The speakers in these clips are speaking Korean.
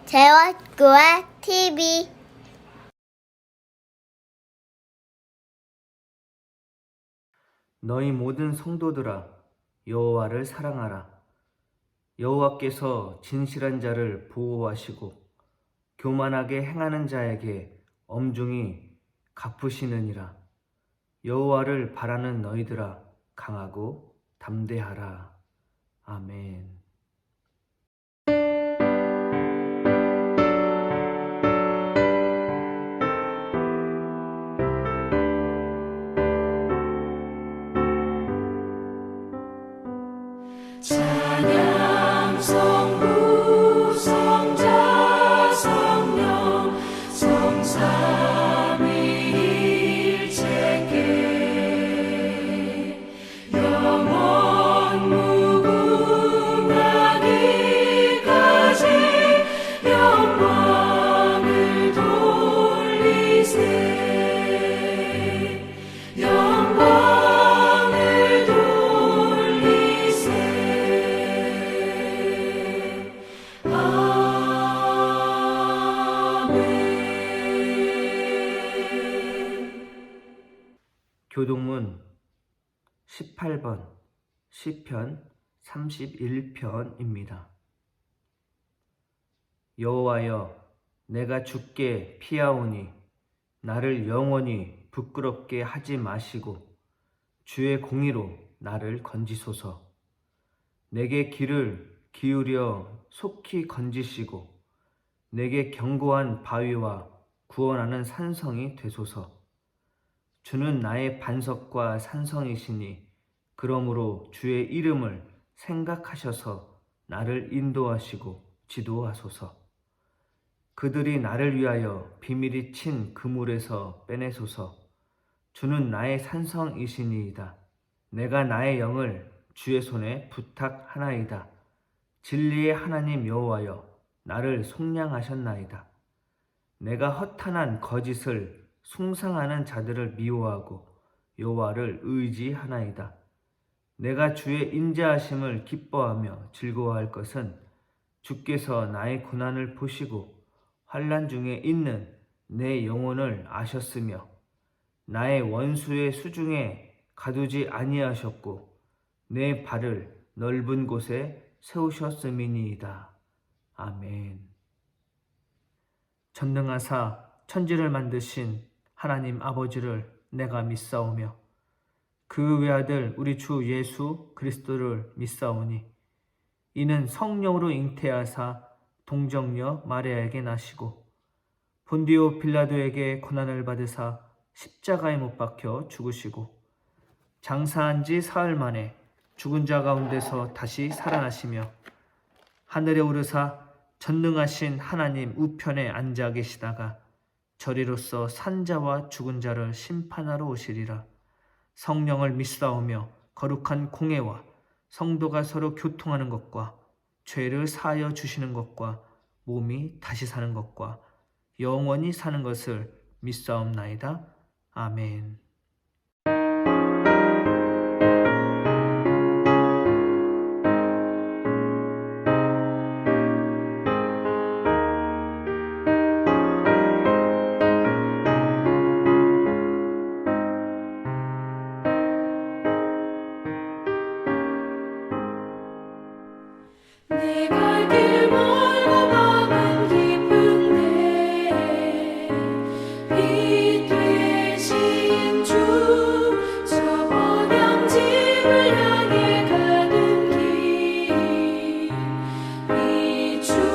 재활교회 TV 너희 모든 성도들아 여호와를 사랑하라. 여호와께서 진실한 자를 보호하시고 교만하게 행하는 자에게 엄중히 갚으시느니라. 여호와를 바라는 너희들아 강하고 담대하라. 아멘. 찬양 성부 성자 성령 성삼위일체께 영원 무궁하기까지 영광을 돌리세. 교동문 18번 시편 31편입니다. 여호와여, 내가 주께 피하오니 나를 영원히 부끄럽게 하지 마시고 주의 공의로 나를 건지소서. 내게 귀를 기울여 속히 건지시고 내게 견고한 바위와 구원하는 산성이 되소서. 주는 나의 반석과 산성이시니 그러므로 주의 이름을 생각하셔서 나를 인도하시고 지도하소서. 그들이 나를 위하여 비밀이 친 그물에서 빼내소서. 주는 나의 산성이시니이다. 내가 나의 영을 주의 손에 부탁하나이다. 진리의 하나님 여호와여, 나를 속량하셨나이다. 내가 허탄한 거짓을 숭상하는 자들을 미워하고 여호와를 의지하나이다. 내가 주의 인자하심을 기뻐하며 즐거워할 것은 주께서 나의 고난을 보시고 환난 중에 있는 내 영혼을 아셨으며 나의 원수의 수중에 가두지 아니하셨고 내 발을 넓은 곳에 세우셨음이니이다. 아멘. 전능하사 천지를 만드신 하나님 아버지를 내가 믿사오며 그 외아들 우리 주 예수 그리스도를 믿사오니 이는 성령으로 잉태하사 동정녀 마리아에게 나시고 본디오 빌라도에게 고난을 받으사 십자가에 못 박혀 죽으시고 장사한 지 사흘 만에 죽은 자 가운데서 다시 살아나시며 하늘에 오르사 전능하신 하나님 우편에 앉아 계시다가 저리로서 산자와 죽은 자를 심판하러 오시리라. 성령을 믿사오며 거룩한 공회와 성도가 서로 교통하는 것과 죄를 사하여 주시는 것과 몸이 다시 사는 것과 영원히 사는 것을 믿사옵나이다. 아멘. 내 갈 길 멀고 마음은 깊은데 빛 되신 주 저 번영집을 향해 가는 길 비추소서.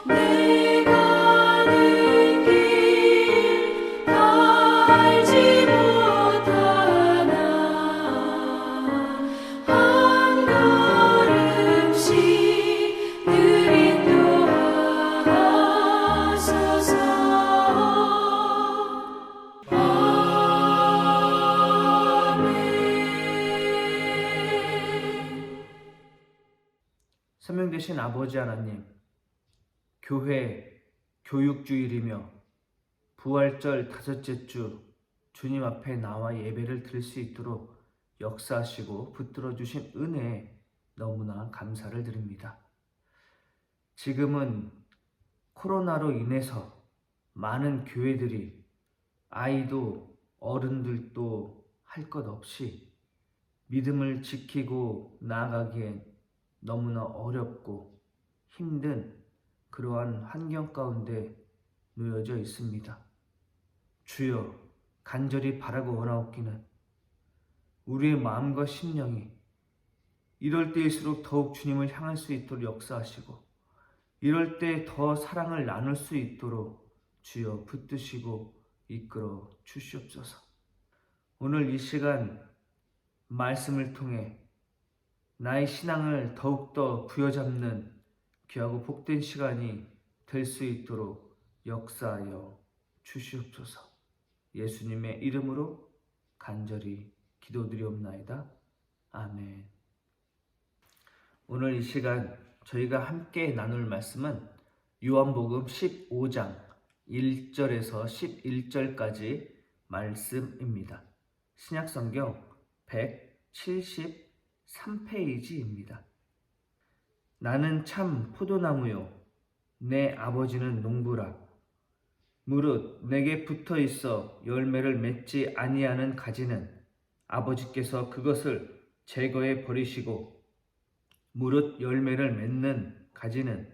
내 가는 길 다 알지 못하나 한 걸음씩 늘 인도하소서. 아멘. 선명되신 아버지 하나님, 교회 교육주일이며 부활절 다섯째 주 주님 앞에 나와 예배를 드릴 수 있도록 역사하시고 붙들어 주신 은혜에 너무나 감사를 드립니다. 지금은 코로나로 인해서 많은 교회들이 아이도 어른들도 할 것 없이 믿음을 지키고 나아가기엔 너무나 어렵고 힘든 그러한 환경 가운데 놓여져 있습니다. 주여, 간절히 바라고 원하옵기는 우리의 마음과 심령이 이럴 때일수록 더욱 주님을 향할 수 있도록 역사하시고 이럴 때 더 사랑을 나눌 수 있도록 주여 붙드시고 이끌어 주시옵소서. 오늘 이 시간 말씀을 통해 나의 신앙을 더욱더 부여잡는 귀하고 복된 시간이 될 수 있도록 역사하여 주시옵소서. 예수님의 이름으로 간절히 기도드리옵나이다. 아멘. 오늘 이 시간 저희가 함께 나눌 말씀은 요한복음 15장 1절에서 11절까지 말씀입니다. 신약성경 173페이지입니다. 나는 참 포도나무요 내 아버지는 농부라. 무릇 내게 붙어 있어 열매를 맺지 아니하는 가지는 아버지께서 그것을 제거해 버리시고 무릇 열매를 맺는 가지는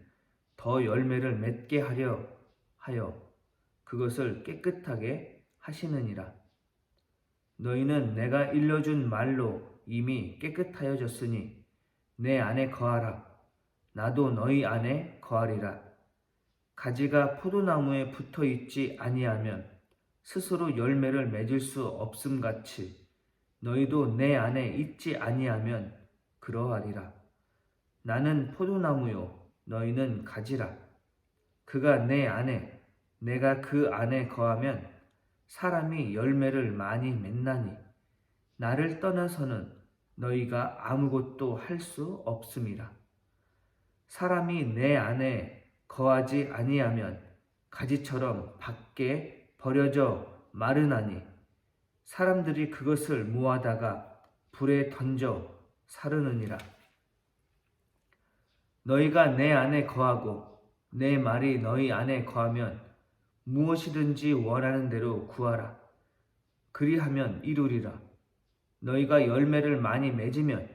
더 열매를 맺게 하려 하여 그것을 깨끗하게 하시느니라. 너희는 내가 일러준 말로 이미 깨끗하여졌으니 내 안에 거하라. 나도 너희 안에 거하리라. 가지가 포도나무에 붙어 있지 아니하면 스스로 열매를 맺을 수 없음같이 너희도 내 안에 있지 아니하면 그러하리라. 나는 포도나무요 너희는 가지라. 그가 내 안에 내가 그 안에 거하면 사람이 열매를 많이 맺나니 나를 떠나서는 너희가 아무것도 할 수 없음이라. 사람이 내 안에 거하지 아니하면 가지처럼 밖에 버려져 마르나니 사람들이 그것을 모아다가 불에 던져 사르느니라. 너희가 내 안에 거하고 내 말이 너희 안에 거하면 무엇이든지 원하는 대로 구하라. 그리하면 이루리라. 너희가 열매를 많이 맺으면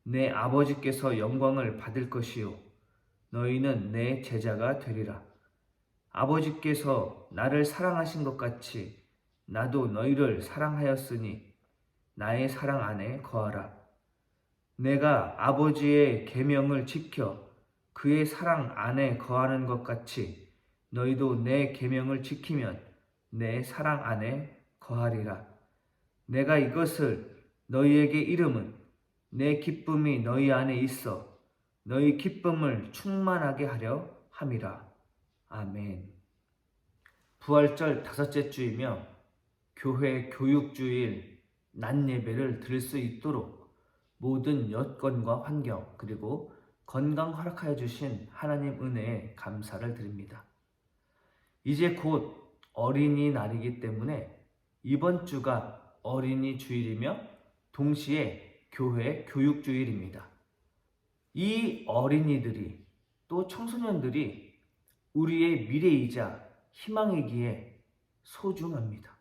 내 아버지께서 영광을 받을 것이요 너희는 내 제자가 되리라. 아버지께서 나를 사랑하신 것 같이 나도 너희를 사랑하였으니 나의 사랑 안에 거하라. 내가 아버지의 계명을 지켜 그의 사랑 안에 거하는 것 같이 너희도 내 계명을 지키면 내 사랑 안에 거하리라. 내가 이것을 너희에게 이름은 내 기쁨이 너희 안에 있어 너희 기쁨을 충만하게 하려 함이라. 아멘. 부활절 다섯째 주이며 교회 교육주일 낮 예배를 드릴 수 있도록 모든 여건과 환경 그리고 건강 허락하여 주신 하나님 은혜에 감사를 드립니다. 이제 곧 어린이날이기 때문에 이번 주가 어린이 주일이며 동시에 교회 교육주일입니다. 이 어린이들이 또 청소년들이 우리의 미래이자 희망이기에 소중합니다.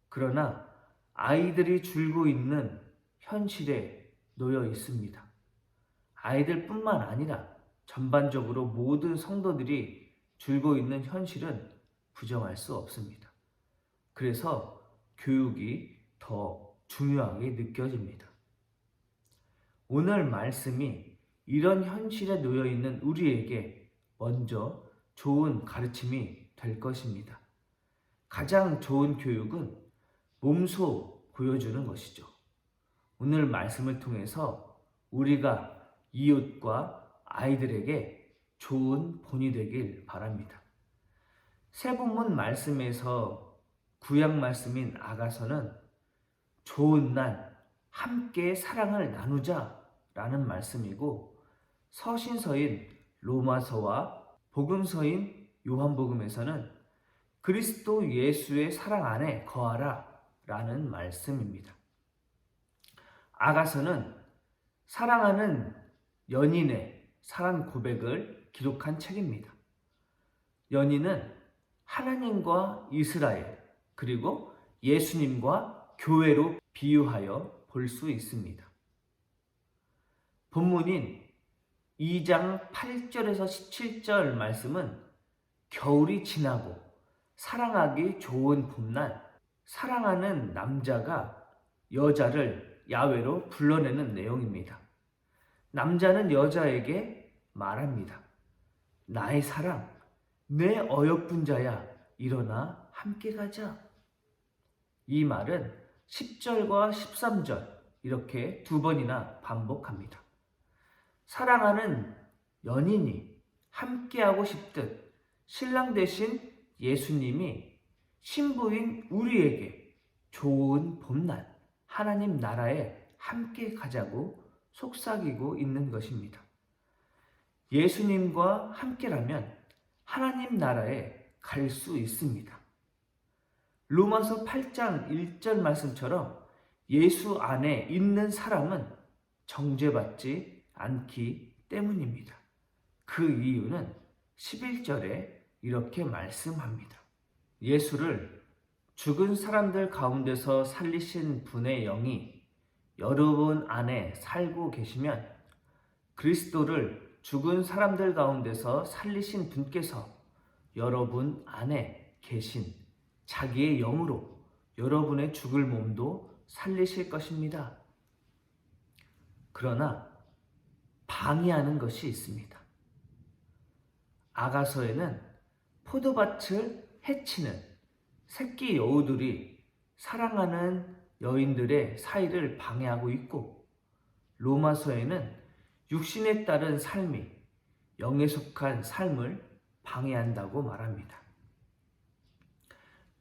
그러나 아이들이 줄고 있는 현실에 놓여 있습니다. 아이들뿐만 아니라 전반적으로 모든 성도들이 줄고 있는 현실은 부정할 수 없습니다. 그래서 교육이 더 중요하게 느껴집니다. 오늘 말씀이 이런 현실에 놓여 있는 우리에게 먼저 좋은 가르침이 될 것입니다. 가장 좋은 교육은 몸소 보여주는 것이죠. 오늘 말씀을 통해서 우리가 이웃과 아이들에게 좋은 본이 되길 바랍니다. 세 본문 말씀에서 구약 말씀인 아가서는 좋은 날 함께 사랑을 나누자라는 말씀이고 서신서인 로마서와 복음서인 요한복음에서는 그리스도 예수의 사랑 안에 거하라 라는 말씀입니다. 아가서는 사랑하는 연인의 사랑 고백을 기록한 책입니다. 연인은 하나님과 이스라엘, 그리고 예수님과 교회로 비유하여 볼 수 있습니다. 본문인 2장 8절에서 17절 말씀은 겨울이 지나고 사랑하기 좋은 봄날, 사랑하는 남자가 여자를 야외로 불러내는 내용입니다. 남자는 여자에게 말합니다. 나의 사랑, 내 어여쁜 자야, 일어나 함께 가자. 이 말은 10절과 13절 이렇게 두 번이나 반복합니다. 사랑하는 연인이 함께하고 싶듯 신랑 대신 예수님이 신부인 우리에게 좋은 봄날, 하나님 나라에 함께 가자고 속삭이고 있는 것입니다. 예수님과 함께라면 하나님 나라에 갈 수 있습니다. 로마서 8장 1절 말씀처럼 예수 안에 있는 사람은 정죄받지 않기 때문입니다. 그 이유는 11절에 이렇게 말씀합니다. 예수를 죽은 사람들 가운데서 살리신 분의 영이 여러분 안에 살고 계시면 그리스도를 죽은 사람들 가운데서 살리신 분께서 여러분 안에 계신 자기의 영으로 여러분의 죽을 몸도 살리실 것입니다. 그러나 방해하는 것이 있습니다. 아가서에는 포도밭을 해치는 새끼 여우들이 사랑하는 여인들의 사이를 방해하고 있고, 로마서에는 육신에 따른 삶이 영에 속한 삶을 방해한다고 말합니다.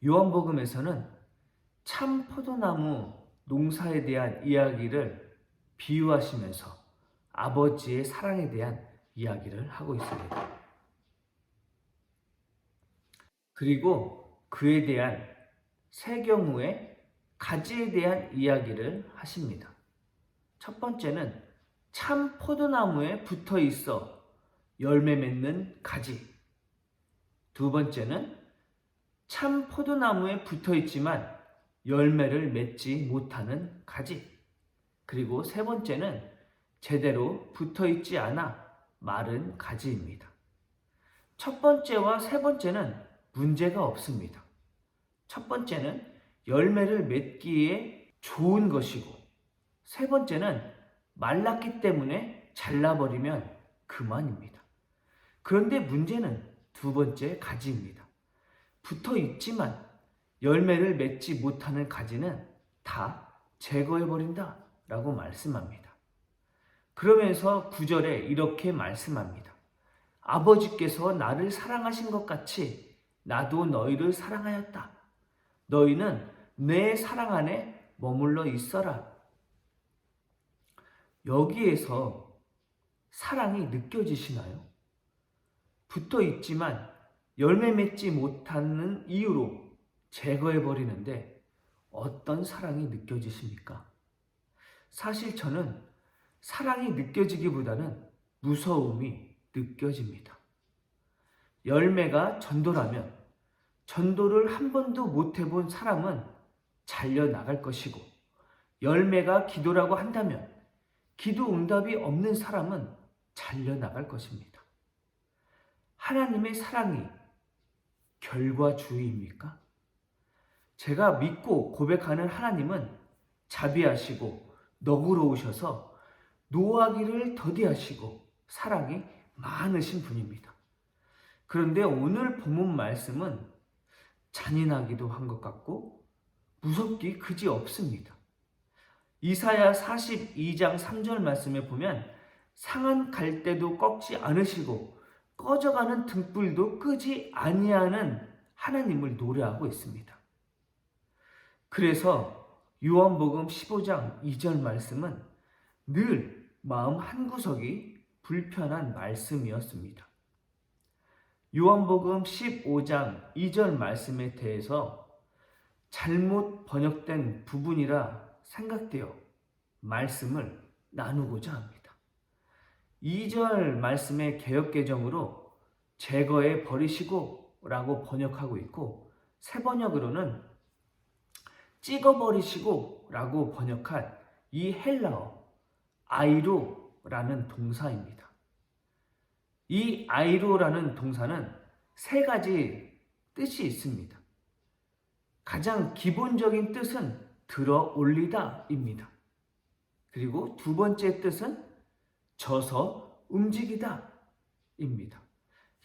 요한복음에서는 참 포도나무 농사에 대한 이야기를 비유하시면서 아버지의 사랑에 대한 이야기를 하고 있습니다. 그리고 그에 대한 세 경우의 가지에 대한 이야기를 하십니다. 첫 번째는 참 포도나무에 붙어 있어 열매 맺는 가지. 두 번째는 참 포도나무에 붙어 있지만 열매를 맺지 못하는 가지. 그리고 세 번째는 제대로 붙어 있지 않아 마른 가지입니다. 첫 번째와 세 번째는 문제가 없습니다. 첫 번째는 열매를 맺기에 좋은 것이고, 세 번째는 말랐기 때문에 잘라버리면 그만입니다. 그런데 문제는 두 번째 가지입니다. 붙어 있지만 열매를 맺지 못하는 가지는 다 제거해버린다 라고 말씀합니다. 그러면서 9절에 이렇게 말씀합니다. 아버지께서 나를 사랑하신 것 같이 나도 너희를 사랑하였다. 너희는 내 사랑 안에 머물러 있어라. 여기에서 사랑이 느껴지시나요? 붙어 있지만 열매 맺지 못하는 이유로 제거해버리는데 어떤 사랑이 느껴지십니까? 사실 저는 사랑이 느껴지기보다는 무서움이 느껴집니다. 열매가 전도라면 전도를 한 번도 못 해본 사람은 잘려나갈 것이고, 열매가 기도라고 한다면 기도 응답이 없는 사람은 잘려나갈 것입니다. 하나님의 사랑이 결과주의입니까? 제가 믿고 고백하는 하나님은 자비하시고 너그러우셔서 노하기를 더디하시고 사랑이 많으신 분입니다. 그런데 오늘 본문 말씀은 잔인하기도 한 것 같고 무섭기 그지 없습니다. 이사야 42장 3절 말씀에 보면 상한 갈대도 꺾지 않으시고 꺼져가는 등불도 끄지 아니하는 하나님을 노래하고 있습니다. 그래서 요한복음 15장 2절 말씀은 늘 마음 한구석이 불편한 말씀이었습니다. 요한복음 15장 2절 말씀에 대해서 잘못 번역된 부분이라 생각되어 말씀을 나누고자 합니다. 2절 말씀의 개역개정으로 제거해 버리시고 라고 번역하고 있고, 새 번역으로는 찍어버리시고 라고 번역한 이 헬라어 아이로라는 동사입니다. 이 아이로라는 동사는 세 가지 뜻이 있습니다. 가장 기본적인 뜻은 들어 올리다입니다. 그리고 두 번째 뜻은 져서 움직이다입니다.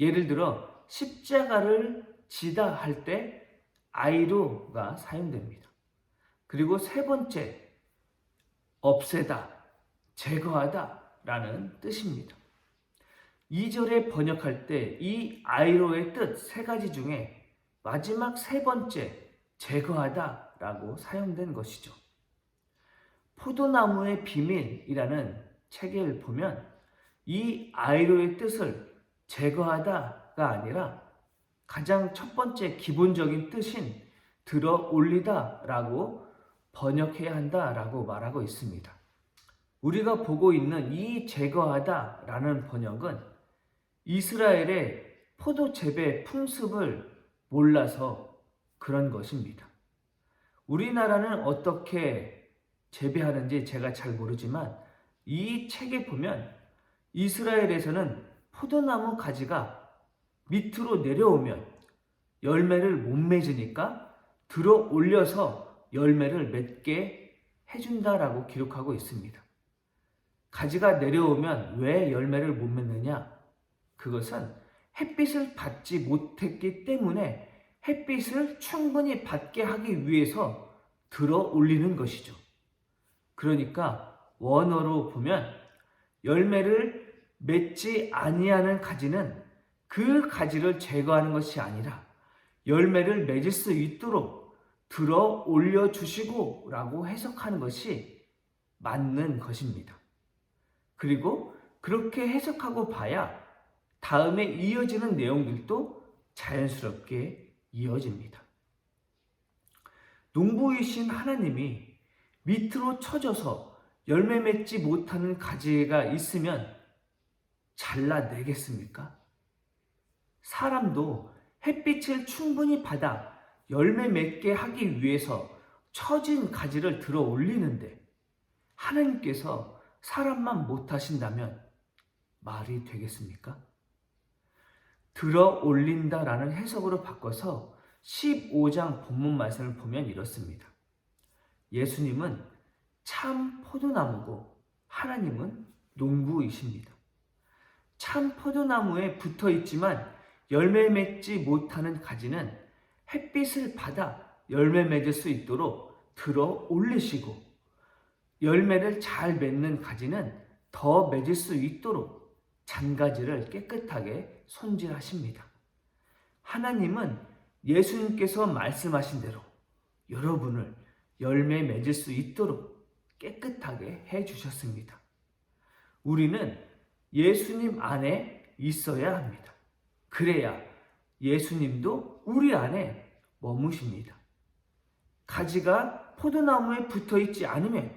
예를 들어 십자가를 지다 할 때 아이로가 사용됩니다. 그리고 세 번째, 없애다, 제거하다 라는 뜻입니다. 2절에 번역할 때 이 아이로의 뜻 세 가지 중에 마지막 세 번째, 제거하다 라고 사용된 것이죠. 포도나무의 비밀이라는 책을 보면 이 아이로의 뜻을 제거하다가 아니라 가장 첫 번째 기본적인 뜻인 들어 올리다 라고 번역해야 한다 라고 말하고 있습니다. 우리가 보고 있는 이 제거하다 라는 번역은 이스라엘의 포도 재배 풍습을 몰라서 그런 것입니다. 우리나라는 어떻게 재배하는지 제가 잘 모르지만 이 책에 보면 이스라엘에서는 포도나무 가지가 밑으로 내려오면 열매를 못 맺으니까 들어 올려서 열매를 맺게 해준다라고 기록하고 있습니다. 가지가 내려오면 왜 열매를 못 맺느냐? 그것은 햇빛을 받지 못했기 때문에 햇빛을 충분히 받게 하기 위해서 들어 올리는 것이죠. 그러니까 원어로 보면 열매를 맺지 아니하는 가지는 그 가지를 제거하는 것이 아니라 열매를 맺을 수 있도록 들어 올려 주시고 라고 해석하는 것이 맞는 것입니다. 그리고 그렇게 해석하고 봐야 다음에 이어지는 내용들도 자연스럽게 이어집니다. 농부이신 하나님이 밑으로 쳐져서 열매 맺지 못하는 가지가 있으면 잘라내겠습니까? 사람도 햇빛을 충분히 받아 열매 맺게 하기 위해서 처진 가지를 들어 올리는데 하나님께서 사람만 못하신다면 말이 되겠습니까? 들어 올린다라는 해석으로 바꿔서 15장 본문 말씀을 보면 이렇습니다. 예수님은 참 포도나무고 하나님은 농부이십니다. 참 포도나무에 붙어 있지만 열매 맺지 못하는 가지는 햇빛을 받아 열매 맺을 수 있도록 들어 올리시고 열매를 잘 맺는 가지는 더 맺을 수 있도록 잔가지를 깨끗하게 손질하십니다. 하나님은 예수님께서 말씀하신 대로 여러분을 열매 맺을 수 있도록 깨끗하게 해주셨습니다. 우리는 예수님 안에 있어야 합니다. 그래야 예수님도 우리 안에 머무십니다. 가지가 포도나무에 붙어 있지 않으면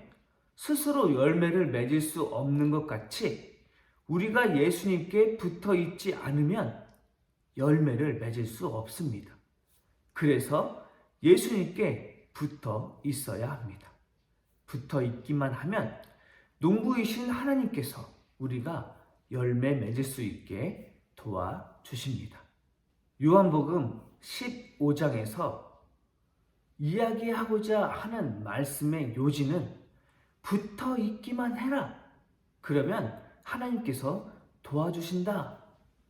스스로 열매를 맺을 수 없는 것 같이 우리가 예수님께 붙어 있지 않으면 열매를 맺을 수 없습니다. 그래서 예수님께 붙어 있어야 합니다. 붙어 있기만 하면 농부이신 하나님께서 우리가 열매 맺을 수 있게 도와주십니다. 요한복음 15장에서 이야기하고자 하는 말씀의 요지는 붙어 있기만 해라. 그러면 하나님께서 도와주신다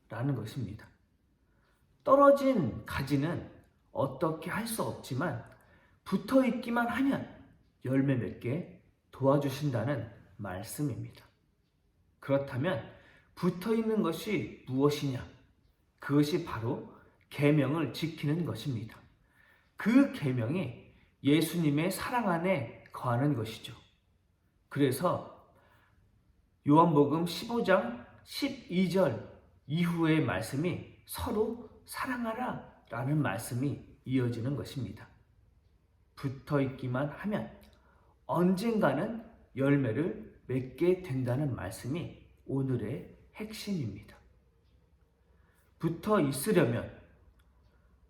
라는 것입니다. 떨어진 가지는 어떻게 할 수 없지만 붙어 있기만 하면 열매 맺게 도와주신다는 말씀입니다. 그렇다면 붙어 있는 것이 무엇이냐? 그것이 바로 계명을 지키는 것입니다. 그 계명이 예수님의 사랑 안에 거하는 것이죠. 그래서 요한복음 15장 12절 이후의 말씀이 서로 사랑하라 라는 말씀이 이어지는 것입니다. 붙어 있기만 하면 언젠가는 열매를 맺게 된다는 말씀이 오늘의 핵심입니다. 붙어 있으려면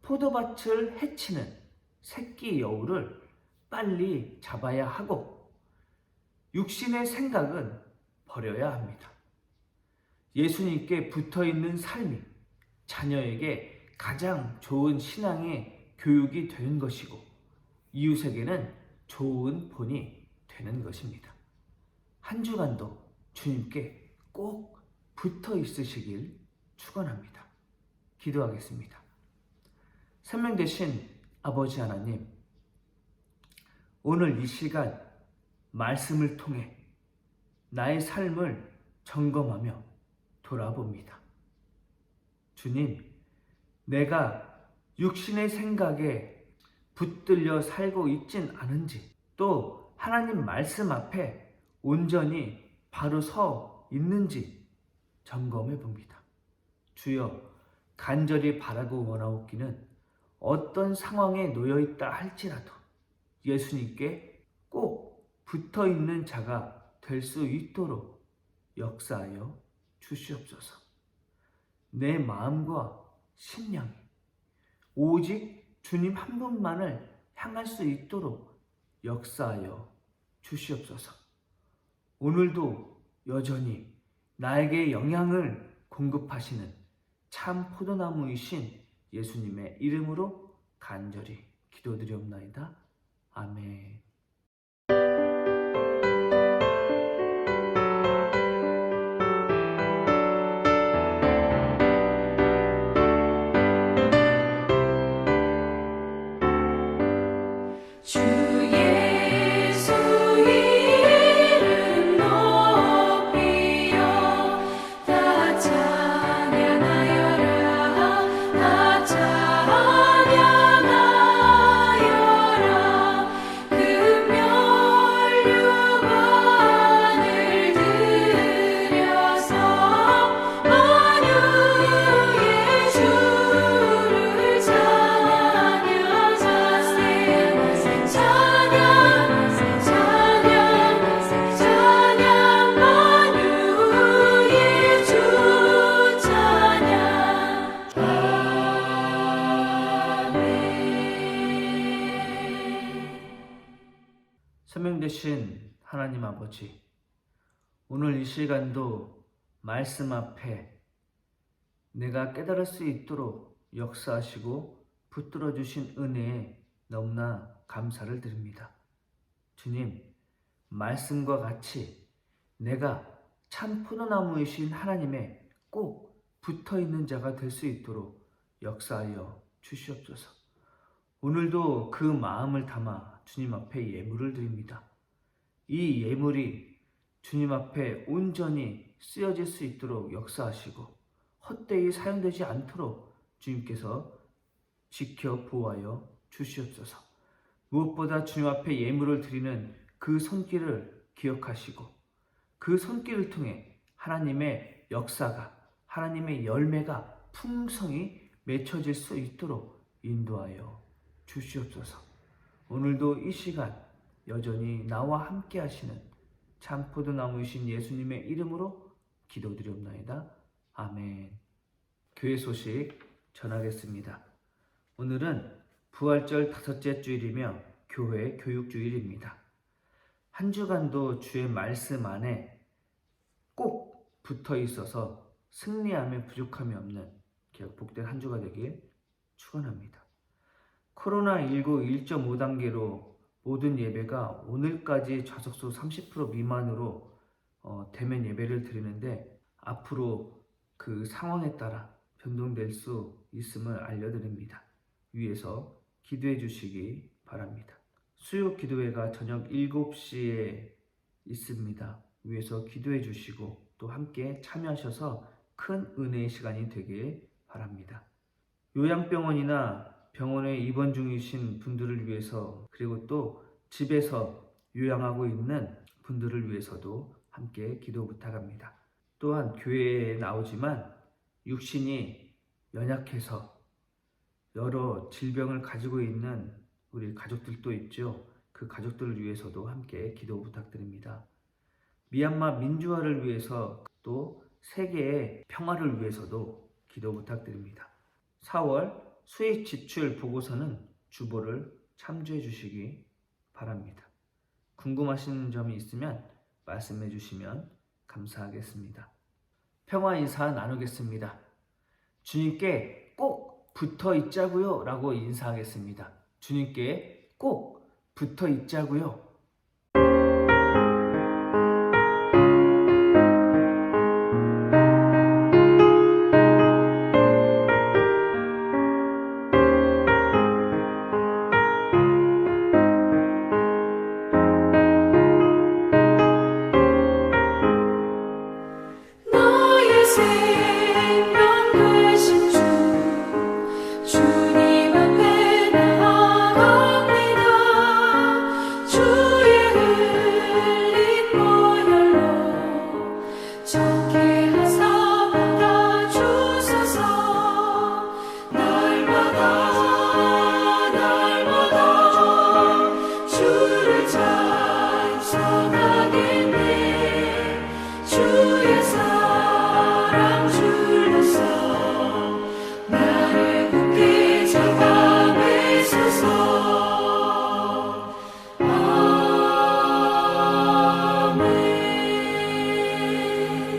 포도밭을 해치는 새끼 여우를 빨리 잡아야 하고 육신의 생각은 버려야 합니다. 예수님께 붙어 있는 삶이 자녀에게 가장 좋은 신앙의 교육이 되는 것이고 이웃에게는 좋은 본이 되는 것입니다. 한 주간도 주님께 꼭 붙어 있으시길 축원합니다. 기도하겠습니다. 생명 되신 아버지 하나님, 오늘 이 시간 말씀을 통해 나의 삶을 점검하며 돌아봅니다. 주님, 내가 육신의 생각에 붙들려 살고 있진 않은지, 또 하나님 말씀 앞에 온전히 바로 서 있는지 점검해 봅니다. 주여, 간절히 바라고 원하옵기는 어떤 상황에 놓여 있다 할지라도 예수님께 꼭 붙어 있는 자가 될 수 있도록 역사하여 주시옵소서. 내 마음과 심령이 오직 주님 한 분만을 향할 수 있도록 역사하여 주시옵소서. 오늘도 여전히 나에게 영향을 공급하시는 참 포도나무이신 예수님의 이름으로 간절히 기도드리옵나이다. 아멘. 주 예수 이름 높이여 다 찬양하여라 다 찬양하여라 금멸류관을 들여서 만유의 주를 찬양 만유의 주 찬양 아멘. 생명 되신 하나님 아버지, 오늘 이 시간도 말씀 앞에 내가 깨달을 수 있도록 역사하시고 붙들어 주신 은혜에 너무나 감사를 드립니다. 주님, 말씀과 같이 내가 참 포도나무이신 하나님의 꼭 붙어 있는 자가 될 수 있도록 역사하여 주시옵소서. 오늘도 그 마음을 담아 주님 앞에 예물을 드립니다. 이 예물이 주님 앞에 온전히 쓰여질 수 있도록 역사하시고 헛되이 사용되지 않도록 주님께서 지켜 보호하여 주시옵소서. 무엇보다 주님 앞에 예물을 드리는 그 손길을 기억하시고 그 손길을 통해 하나님의 역사가, 하나님의 열매가 풍성히 맺혀질 수 있도록 인도하여 주시옵소서. 오늘도 이 시간 여전히 나와 함께 하시는 참 포도나무이신 예수님의 이름으로 기도드리옵나이다. 아멘. 교회 소식 전하겠습니다. 오늘은 부활절 5째 주일이며 교회 교육주일입니다. 한 주간도 주의 말씀 안에 꼭 붙어 있어서 승리함에 부족함이 없는 복된 한 주가 되길 축원합니다. 코로나19 1.5단계로 모든 예배가 오늘까지 좌석수 30% 미만으로 대면 예배를 드리는데 앞으로 그 상황에 따라 변동될 수 있음을 알려드립니다. 위에서 기도해 주시기 바랍니다. 수요 기도회가 저녁 7시에 있습니다. 위에서 기도해 주시고 또 함께 참여하셔서 큰 은혜의 시간이 되길 바랍니다. 요양병원이나 병원에 입원 중이신 분들을 위해서, 그리고 또 집에서 요양하고 있는 분들을 위해서도 함께 기도 부탁합니다. 또한 교회에 나오지만 육신이 연약해서 여러 질병을 가지고 있는 우리 가족들도 있죠. 그 가족들을 위해서도 함께 기도 부탁드립니다. 미얀마 민주화를 위해서 또 세계의 평화를 위해서도 기도 부탁드립니다. 4월 수익 지출 보고서는 주보를 참조해 주시기 바랍니다. 궁금하신 점이 있으면 말씀해 주시면 감사하겠습니다. 평화 인사 나누겠습니다. 주님께 꼭 붙어 있자고요 라고 인사하겠습니다. 주님께 꼭 붙어 있자고요. 너의 생명 되신 주님 앞에 나아갑니다. 주의 흘린 보혈로 정케 하사 받아주소서. 날마다 주를 찬송하겠네. 주의 사랑 줄로서 나를 굳게 잡아매소서.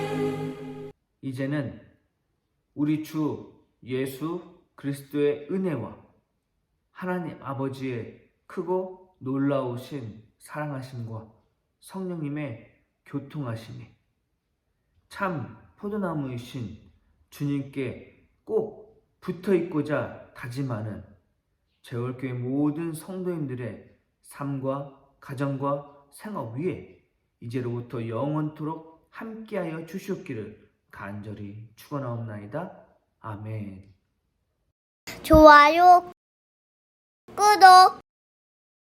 아멘. 이제는 우리 주 예수 그리스도의 은혜와 하나님 아버지의 크고 놀라우신 사랑하심과 성령님의 교통하심이 참 포도나무이신 주님께 꼭 붙어 있고자 다짐하는 제월교회 모든 성도님들의 삶과 가정과 생업 위에 이제로부터 영원토록 함께하여 주시옵기를 간절히 축원하옵나이다. 아멘. 좋아요, 구독